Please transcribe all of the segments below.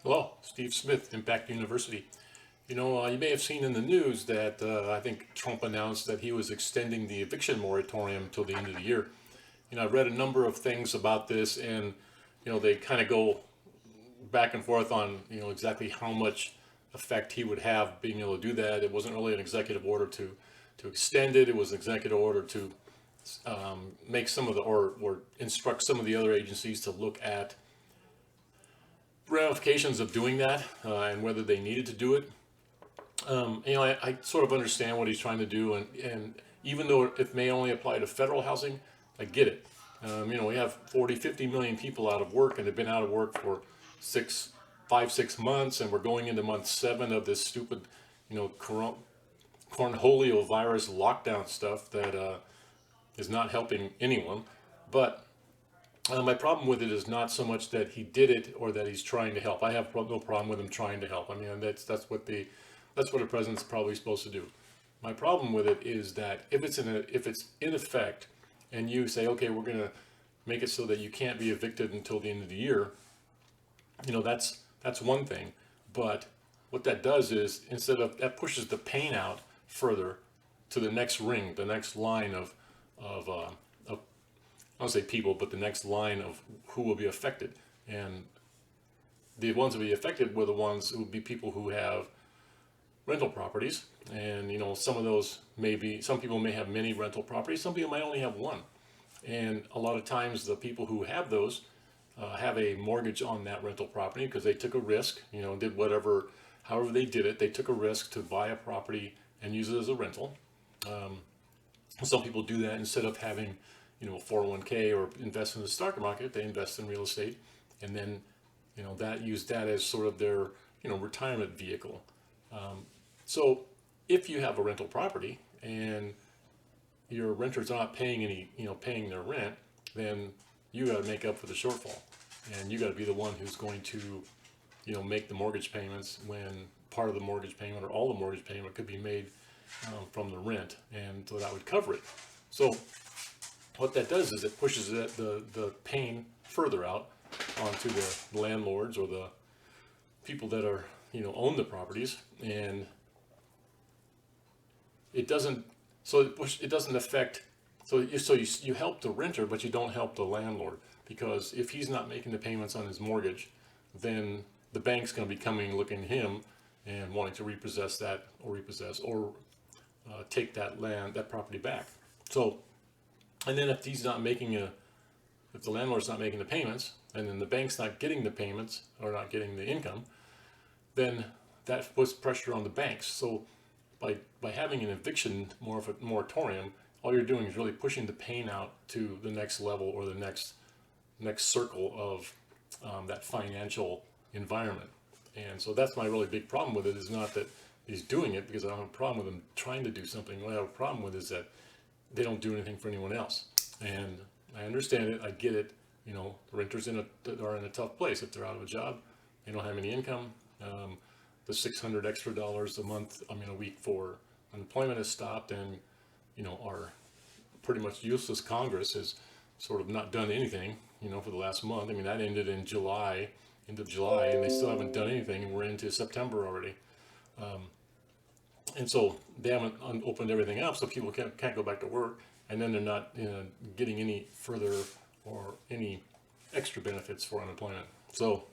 Hello, Steve Smith, Impact University. You may have seen in the news that I think Trump announced that he was extending the eviction moratorium till the end of the year. I've read a number of things about this, and they kind of go back and forth on exactly how much effect he would have being able to do that. It wasn't really an executive order to extend it. It was an executive order to make some of the or instruct some of the other agencies to look at ramifications of doing that and whether they needed to do it. I sort of understand what he's trying to do, and even though it may only apply to federal housing, I get it. We have 40, 50 million people out of work, and they've been out of work for 6 months, and we're going into month 7 of this stupid, cornholio virus lockdown stuff that is not helping anyone. But my problem with it is not so much that he did it or that he's trying to help. I have no problem with him trying to help. I mean, that's what a president's probably supposed to do. My problem with it is that if it's in effect, and you say, okay, we're going to make it so that you can't be evicted until the end of the year, that's one thing. But what that does is that pushes the pain out further to the next ring, the next line of I don't say people, but the next line of who will be affected. And the ones that will be affected were the ones who would be people who have rental properties. And, some of those some people may have many rental properties, some people might only have one. And a lot of times the people who have those have a mortgage on that rental property because they took a risk, did however they did it, they took a risk to buy a property and use it as a rental. Some people do that instead of having a 401k or invest in the stock market. They invest in real estate, and then use that as sort of their retirement vehicle. So if you have a rental property and your renters are not paying paying their rent, then you got to make up for the shortfall, and you got to be the one who's going to make the mortgage payments when part of the mortgage payment or all the mortgage payment could be made from the rent, and so that would cover it. So what that does is it pushes the pain further out onto the landlords or the people that are own the properties, and it doesn't affect. So you help the renter, but you don't help the landlord, because if he's not making the payments on his mortgage, then the bank's going to be coming looking at him and wanting to repossess or take that property back. So. And then if the landlord's not making the payments, and then the bank's not getting the payments or not getting the income, then that puts pressure on the banks. So by having an eviction moratorium, all you're doing is really pushing the pain out to the next level or the next circle of that financial environment. And so that's my really big problem with it, is not that he's doing it, because I don't have a problem with him trying to do something. What I have a problem with is that they don't do anything for anyone else. And I understand it. I get it. The renters are in a tough place if they're out of a job. They don't have any income. The $600 extra a week for unemployment has stopped, and our pretty much useless Congress has sort of not done anything. For the last month. I mean, that ended in end of July, and they still haven't done anything, and we're into September already. And so they haven't opened everything up, so people can't go back to work, and then they're not getting any further or any extra benefits for unemployment. So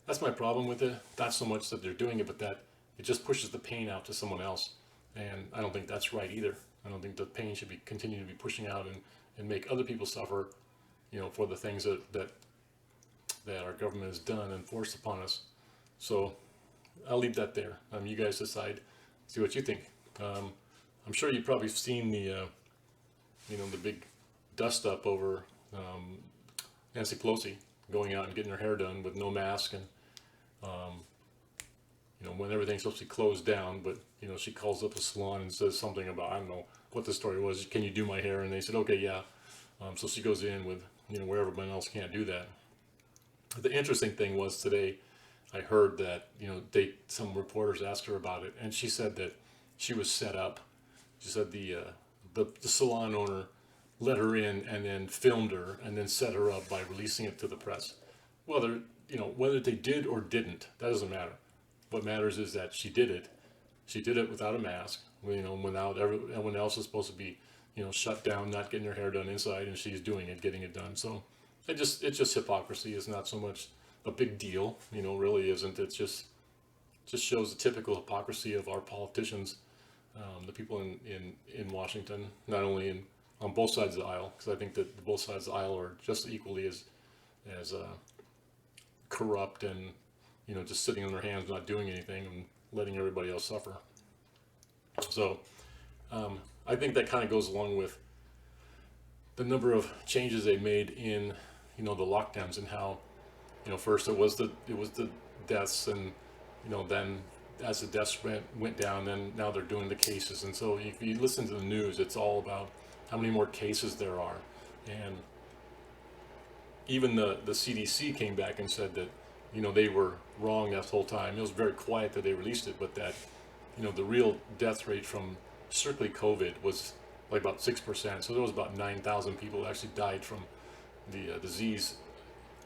that's my problem with it. Not so much that they're doing it, but that it just pushes the pain out to someone else, and I don't think that's right either. I don't think the pain should continue to be pushing out and make other people suffer, for the things that our government has done and forced upon us. So I'll leave that there. You guys decide, see what you think. I'm sure you've probably seen the big dust up over Nancy Pelosi going out and getting her hair done with no mask, and when everything's supposed to be closed down, but she calls up a salon and says something about, I don't know what the story was. Can you do my hair? And they said, okay, yeah. So she goes in with where everyone else can't do that. The interesting thing was today, I heard that some reporters asked her about it, and she said that she was set up. She said the salon owner let her in and then filmed her and then set her up by releasing it to the press. Whether, whether they did or didn't, that doesn't matter. What matters is that she did it. She did it without a mask, without everyone else is supposed to be, shut down, not getting their hair done inside, and she's doing it, getting it done. So it's just hypocrisy. It's not so much a big deal, really isn't. It's just shows the typical hypocrisy of our politicians, the people in Washington, not only on both sides of the aisle, because I think that both sides of the aisle are just equally as corrupt and just sitting on their hands, not doing anything, and letting everybody else suffer. So I think that kind of goes along with the number of changes they made in the lockdowns, and how first it was the deaths, and then as the deaths went down, then now they're doing the cases. And so if you listen to the news, it's all about how many more cases there are. And even the CDC came back and said that they were wrong that whole time. It was very quiet that they released it, but that the real death rate from strictly COVID was like about 6%. So there was about 9,000 people who actually died from the disease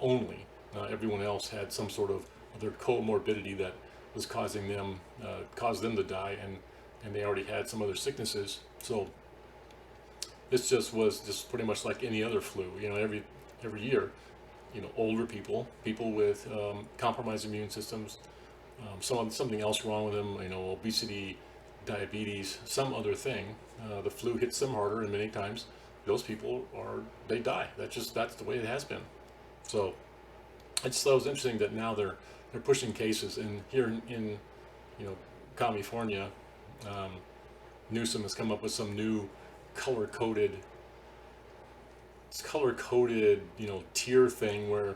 only. Everyone else had some sort of other comorbidity that was caused them to die, and they already had some other sicknesses. So this was just pretty much like any other flu. Every year, older people with compromised immune systems, something else wrong with them, obesity, diabetes, some other thing. The flu hits them harder, and many times those people they die. That's the way it has been. So I just thought it was interesting that now they're pushing cases, and here in California, Newsom has come up with some new color coded tier thing where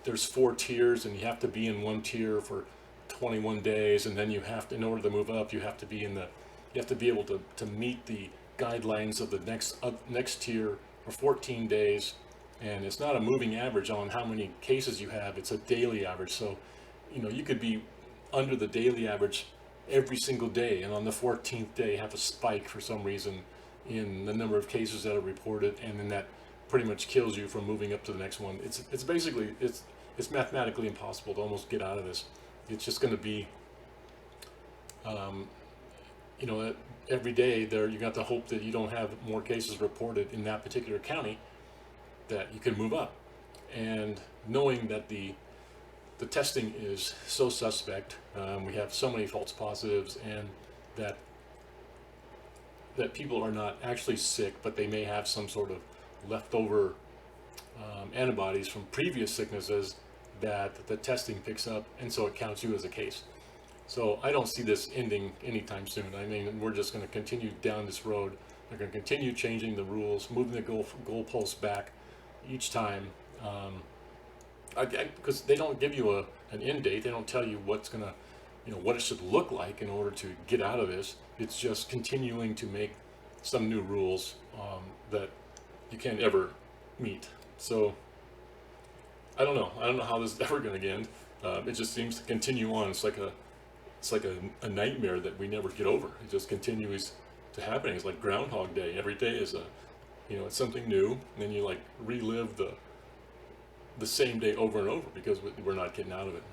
there's 4 tiers, and you have to be in one tier for 21 days, and then you have to, in order to move up, you have to be able to meet the guidelines of the next tier for 14 days. And it's not a moving average on how many cases you have, it's a daily average. So you could be under the daily average every single day, and on the 14th day have a spike for some reason in the number of cases that are reported, and then that pretty much kills you from moving up to the next one. It's basically it's mathematically impossible to almost get out of this. It's just going to be every day there you got to hope that you don't have more cases reported in that particular county, that you can move up. And knowing that the testing is so suspect, we have so many false positives, and that people are not actually sick, but they may have some sort of leftover antibodies from previous sicknesses that the testing picks up, and so it counts you as a case. So I don't see this ending anytime soon. I mean, we're just going to continue down this road. They're going to continue changing the rules, moving the goalposts back each time, because they don't give you an end date. They don't tell you what's gonna, what it should look like in order to get out of this. It's just continuing to make some new rules that you can't ever meet. So I don't know how this is ever going to end. It just seems to continue on. It's like a nightmare that we never get over. It just continues to happen. It's like Groundhog Day. Every day is it's something new, and then you relive the same day over and over because we're not getting out of it.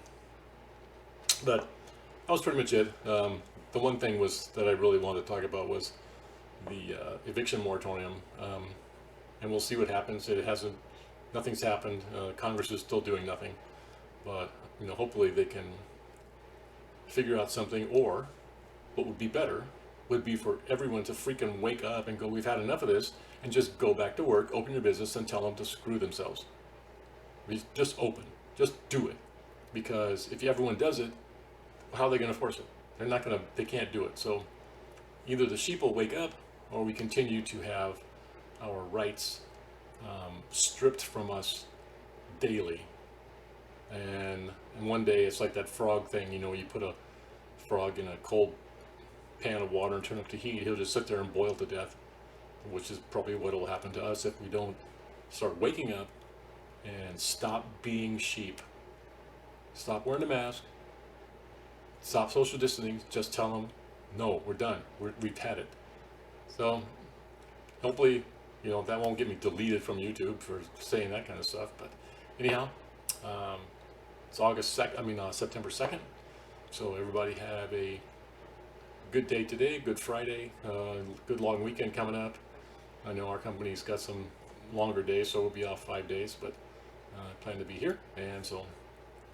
But that was pretty much it. The one thing that I really wanted to talk about was the eviction moratorium, and we'll see what happens. Nothing's happened. Congress is still doing nothing, but hopefully they can figure out something. Or what would be better would be for everyone to freaking wake up and go, we've had enough of this, and just go back to work, open your business, and tell them to screw themselves. Just do it. Because if everyone does it, how are they going to force it? They can't do it. So either the sheep will wake up, or we continue to have our rights stripped from us daily. And one day it's like that frog thing, you put a frog in a cold pan of water and turn up to heat, he'll just sit there and boil to death, which is probably what will happen to us if we don't start waking up and stop being sheep. Stop wearing a mask, stop social distancing, just tell them, no, we're done, we've had it. So hopefully, that won't get me deleted from YouTube for saying that kind of stuff. But anyhow, It's September 2nd. So everybody have a good day today, good Friday, good long weekend coming up. I know our company's got some longer days, so we'll be off 5 days, but I plan to be here. And so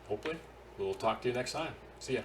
hopefully we'll talk to you next time. See ya.